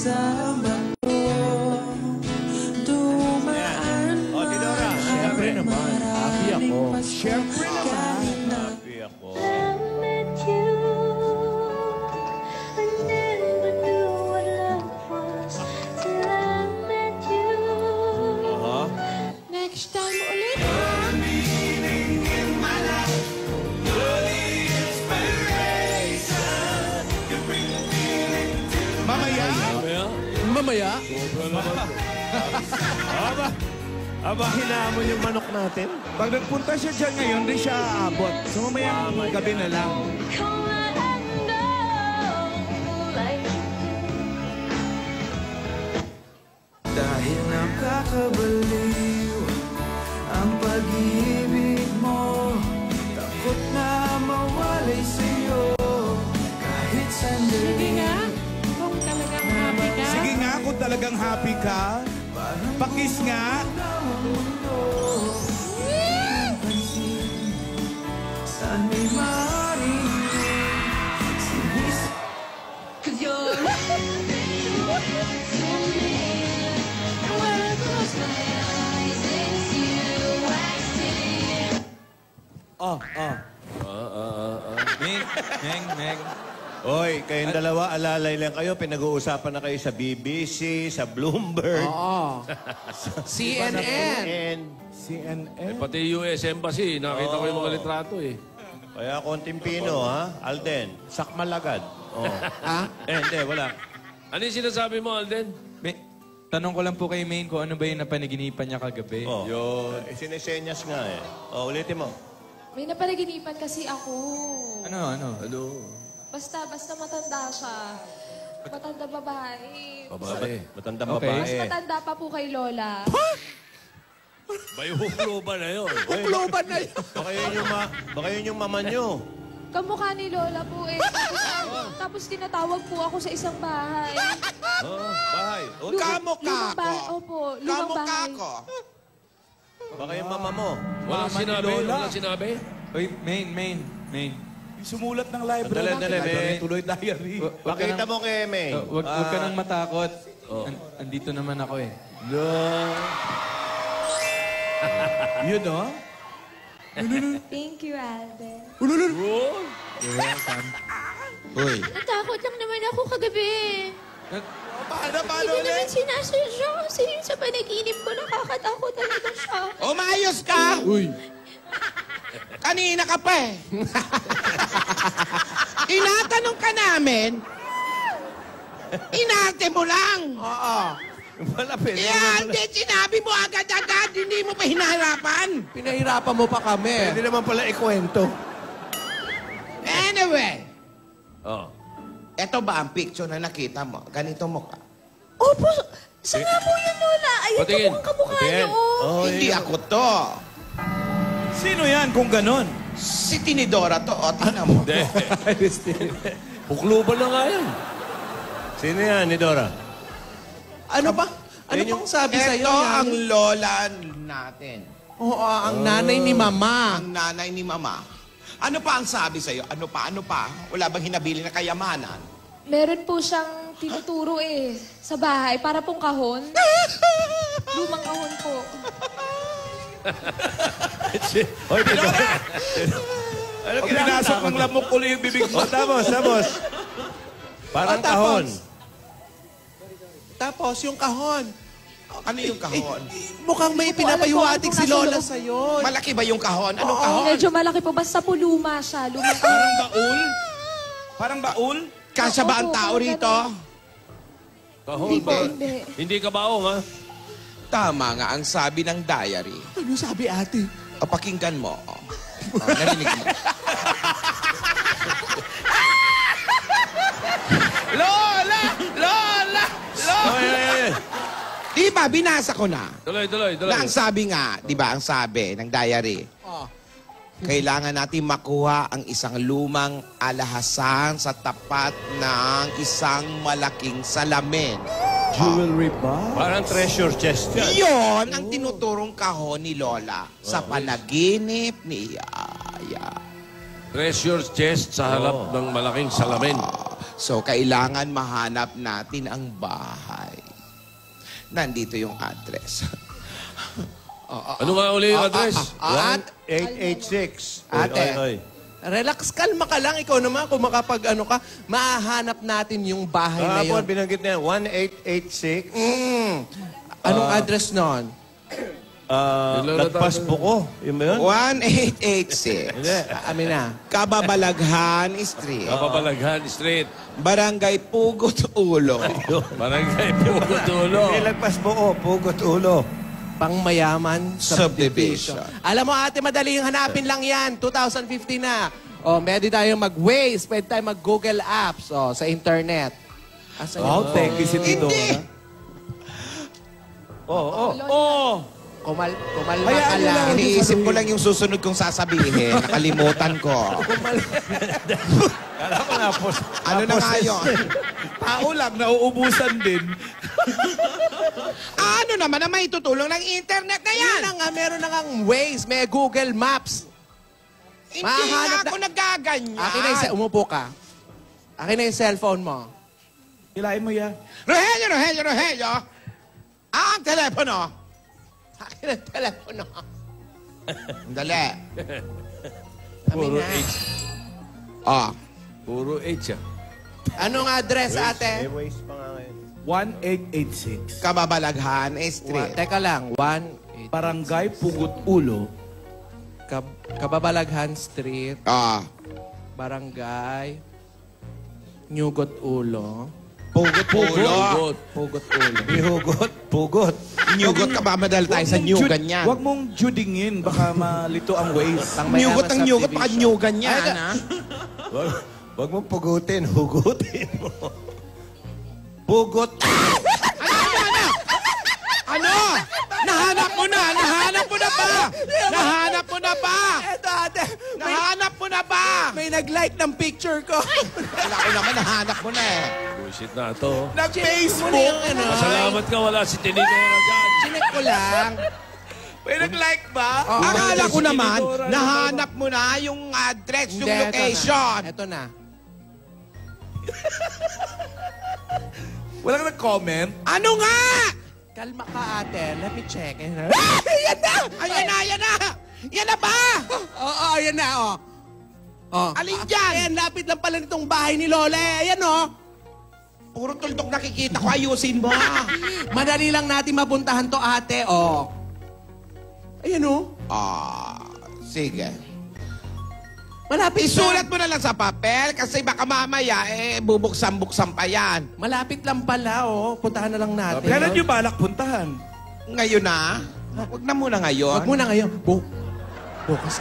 kasama ko. Dumaan man Siyempre naman, happy ako. Siyempre naman, Happy ako. Next time ulit. Mamaya? Mamaya? Aba, hinamon yung manok natin. Pag nagpunta siya dyan ngayon, di siya aabot. So mamayang gabi na lang. dahil nakakabaliw ang pag-ibig mo. Takot na mawalay sa'yo kahit sandali. Sige nga, kung talagang happy ka. Sige nga, kung talagang happy ka, pakis nga. Saan may marinig sinis. 'Cause you're Meng. Oy, kayong dalawa, alalay lang kayo. Pinag-uusapan na kayo sa BBC, sa Bloomberg. Oo. CNN. CNN. Pati US Embassy, nakita ko yung mga litrato eh. Kaya konting Pino, ha? Alden, sakmalagad. Oh. Ha? Hindi, wala. Ano yung sinasabi mo, Alden? Tanong ko lang po kay Maine kung ano ba yung napanaginipan niya kagabi. Oh. Yun. Sinesenyas nga eh. Oh, ulitin mo. May napanaginipan kasi ako. Ano? Basta matanda siya. Matanda babae. Babae. Matandang Okay. babae. Mas matanda pa po kay Lola. May hukluban na yun. Hukluban na yun. Baka yun yung mama nyo. Kamukha ni Lola po eh. Tapos tinatawag po ako sa isang bahay. Oh, bahay. Oh, Lumang bahay. Opo, lumang bahay. baka yung mama mo. Walang Mama ni sinabi? Lola. Walang sinabi? Uy, Maine. Sumulat ng library. Dali. Tuloy diary. Pakita mo kay May. Wag ka nang matakot. Andito naman ako eh. Yun, no? Thank you, Alden. Uy. Natakot lang naman ako kagabi. Paano Hindi ko naman sinasadya kasi sa panaginip ko nakakatakot talaga siya. Umayos ka! Uy. Kanina ka pa eh. Tinatanong ka namin, inarte mo lang. Oo. Wala, pwede. Hindi, sinabi mo agad-agad, hindi mo pa hinaharapan. Pinahirapan mo pa kami. Pwede naman pala ikwento. Anyway, Oh. eto ba ang picture na nakita mo? Ganito mo ka. Opo, sa nga po yun, Lola. Ayun Patingin. po ang kamukha Patingin. niyo. Oh. Oh, Hindi yun. ako to. Sino yan kung ganon? Si Tinidora to. O, tingnan mo. Hindi. Hukluban na nga yan. Sino yan, ni Dora? Ano pa? Ano pang sabi sa'yo? Ito ang lola natin. Oo, ang nanay ni Mama. Ang nanay ni Mama. Ano pa ang sabi sa'yo? Ano pa? Wala bang hinabili na kayamanan? Meron po siyang tinuturo eh sa bahay para pong kahon. Lumang kahon po. Hoy, Dora! Ano Pag pinasok ng lamok ulit yung bibig mo. Tapos. Parang kahon. Tapos yung kahon. Ano yung kahon? Mukhang may Hindi ko alam pinapayuhatik kung si ano Lola nasa sa'yo. Malaki ba yung kahon? Anong kahon? Medyo malaki po. Basta po luma siya. Lumang kahon. Parang baul? Parang baul? Kasya ba ang Opo, tao parang rito? Kahon Hindi po, ba? hindi. Hindi ka baong, ha? Tama nga ang sabi ng diary. Ano sabi ate? O, pakinggan mo. Narinig mo. Lola! Oy. Di ba, binasa ko na. Tuloy. Na ang sabi nga, di ba, ang sabi ng diary, kailangan natin makuha ang isang lumang alahasan sa tapat ng isang malaking salamin. Jewelry ba? Parang treasure chest yan. Iyon ang tinuturong kahon ni Lola sa panaginip ni Yaya. Treasure chest sa harap ng malaking salamin. So, kailangan mahanap natin ang bahay. Nandito yung address. Ano nga uli yung address? 886. Ate. Oy. Relax, kalma ka lang. Ikaw naman, kung makapag ano ka, mahahanap natin yung bahay na yun. Kahapon, binanggit na yan, 1886. Anong address nun? Lagpas Buko. Yun ba yun? 1886. Hindi. Amin na. Kababalaghan Street. Kapabalaghan Street. Barangay Pugot Ulo. Barangay Pugutulo. Hindi, Lagpas Buko. Pugot Ulo. Pangmayaman Subdivision. Alam mo, ate, madali yung hanapin lang yan. 2015 na. O, pwede tayo mag-Waze, pwede tayo mag-Google Apps sa internet. Asan Wow, yun? thank you si Tidora. Kumalma Hayaan ka nyo lang. lang. Iniisip ko lang yung susunod kong sasabihin. Nakalimutan ko. Kala ko na, Ano na nga yun? Tao lang, nauubusan din. Ano naman na may tutulong ng internet na yan? Yan na nga, meron na nga Waze, may Google Maps. Hindi Mahanap nga ako nagaganyan. Akin na yung umupo ka. Akin na yung cellphone mo. Hilahin mo yan. Rogelio! Ang telepono! Akin na yung telepono. Dali. Puro na. H. Ah. Puro H, Anong address, May ate? Waze pa nga ngayon. 1886. Kababalaghan Street. Teka lang, 1, Barangay Pugot Ulo. Kababalaghan Street, Ah. Barangay, Nyugot Ulo. Pugot Ulo. Pugot Ulo. Bihugot, pugot. Nyugot ka ba? Madal tayo sa nyugan yan. Huwag mong judingin, baka malito ang ways. Nyugot ang nyugot, baka nyugan yan, Ay, ha? Wag mong pugutin, hugutin mo. Pugot. Ano? Nahanap mo na! Nahanap mo na ba? Nahanap mo na ba? Eto, ate. Nahanap mo na ba? May nag-like ng picture ko. Wala ko naman, nahanap mo na eh. Bullshit na to. Nag-Facebook. Salamat ka, wala si Tinidora dyan. Chinek ko lang. May nag-like ba? Akala ko si naman, Tinidora, nahanap mo na yung address, yung Hindi, location. Ito na. Walang nag-comment. Ano nga? Kalma ka, ate. Let me check. Ayan na! Ayan na! Ayan na! Yan na ba? Oo, ayan na, oh. Alin dyan? Ayan, lapit lang pala nitong bahay ni Lola. Ayan, oh. Puro tuldok nakikita ko, ayusin mo. Madali lang natin mapuntahan to, ate, oh. Ayan, oh. Sige. Malapit Isulat lang. mo na lang sa papel kasi baka mamaya, bubuksan-buksan pa yan. Malapit lang pala, oh. Puntahan na lang natin. Kailan nyo balak puntahan? Ngayon na? Huwag na muna ngayon. Wag muna ngayon. Bukas.